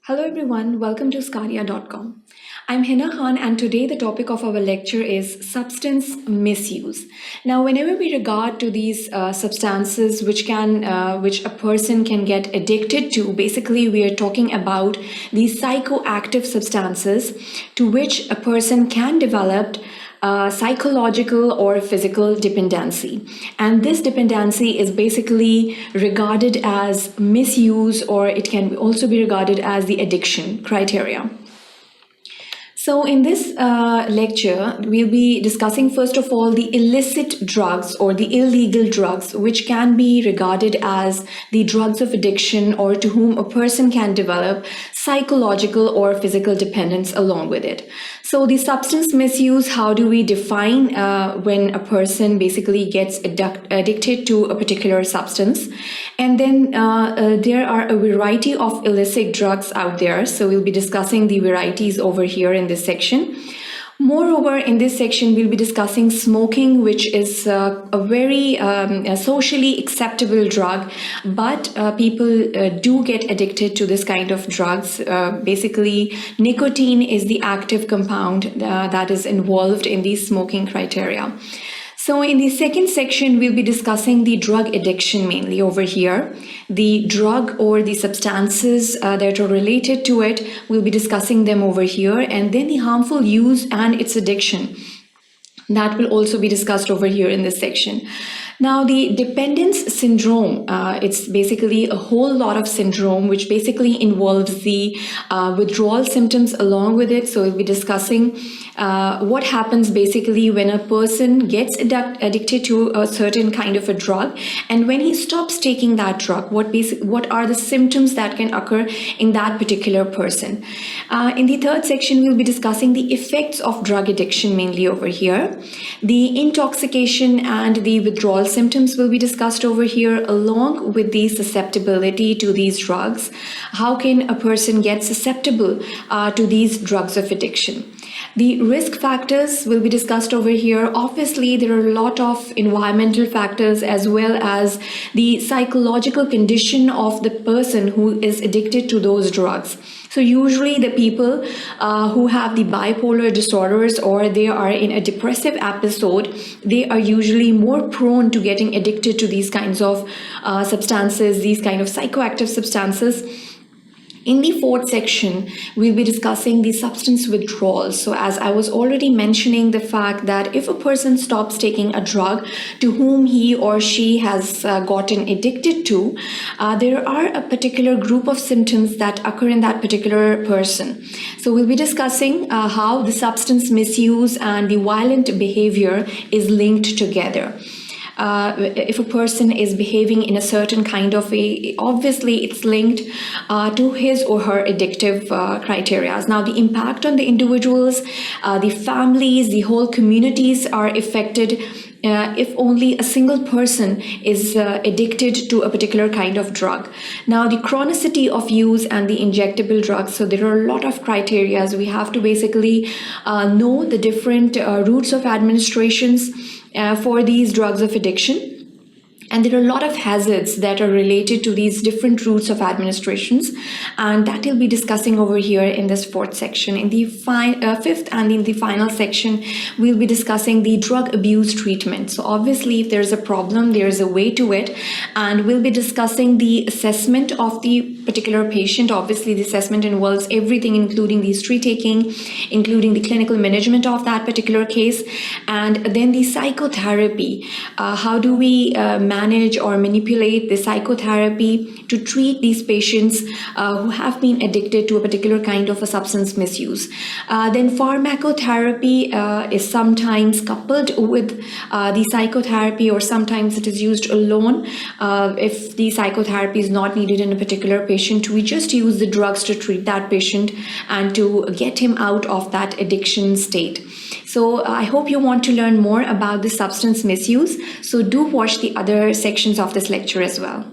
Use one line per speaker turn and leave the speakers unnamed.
Hello everyone, welcome to sqadia.com. I'm Hina Khan and today the topic of our lecture is substance misuse. Now whenever we regard to these substances which a person can get addicted to, basically we are talking about these psychoactive substances to which a person can develop psychological or physical dependency. And this dependency is basically regarded as misuse, or it can also be regarded as the addiction criteria. So in this lecture, we'll be discussing first of all the illicit drugs or the illegal drugs, which can be regarded as the drugs of addiction or to whom a person can develop psychological or physical dependence along with it. So the substance misuse, how do we define when a person basically gets addicted to a particular substance? And then there are a variety of illicit drugs out there. So we'll be discussing the varieties over here in this section. Moreover, in this section, we'll be discussing smoking, which is a very socially acceptable drug, but people do get addicted to this kind of drugs. Basically, nicotine is the active compound that is involved in these smoking criteria. So in the second section, we'll be discussing the drug addiction mainly over here. The drug or the substances that are related to it, we'll be discussing them over here. And then the harmful use and its addiction. That will also be discussed over here in this section. Now, the dependence syndrome, it's basically a whole lot of syndrome, which basically involves the withdrawal symptoms along with it. So we'll be discussing what happens basically when a person gets addicted to a certain kind of a drug, and when he stops taking that drug, what are the symptoms that can occur in that particular person. In the third section, we'll be discussing the effects of drug addiction mainly over here. The intoxication and the withdrawal symptoms will be discussed over here, along with the susceptibility to these drugs. How can a person get susceptible to these drugs of addiction? The risk factors will be discussed over here. Obviously, there are a lot of environmental factors as well as the psychological condition of the person who is addicted to those drugs. So usually the people who have the bipolar disorders or they are in a depressive episode, they are usually more prone to getting addicted to these kinds of substances, these kind of psychoactive substances. In the fourth section, we'll be discussing the substance withdrawal. So as I was already mentioning the fact that if a person stops taking a drug to whom he or she has gotten addicted to, there are a particular group of symptoms that occur in that particular person. So we'll be discussing how the substance misuse and the violent behavior is linked together. If a person is behaving in a certain kind of way, obviously it's linked to his or her addictive criteria. Now, the impact on the individuals, the families, the whole communities are affected if only a single person is addicted to a particular kind of drug. Now, the chronicity of use and the injectable drugs, so there are a lot of criteria. We have to basically know the different routes of administrations for these drugs of addiction. And there are a lot of hazards that are related to these different routes of administrations, and that we'll be discussing over here in this fourth section. In the fifth and in the final section, we'll be discussing the drug abuse treatment. So obviously, if there's a problem, there's a way to it, and we'll be discussing the assessment of the particular patient. Obviously, the assessment involves everything, including the history taking, including the clinical management of that particular case, and then the psychotherapy. How do we manage or manipulate the psychotherapy to treat these patients who have been addicted to a particular kind of a substance misuse. Then pharmacotherapy is sometimes coupled with the psychotherapy, or sometimes it is used alone. If the psychotherapy is not needed in a particular patient, we just use the drugs to treat that patient and to get him out of that addiction state. So I hope you want to learn more about the substance misuse. So do watch the other sections of this lecture as well.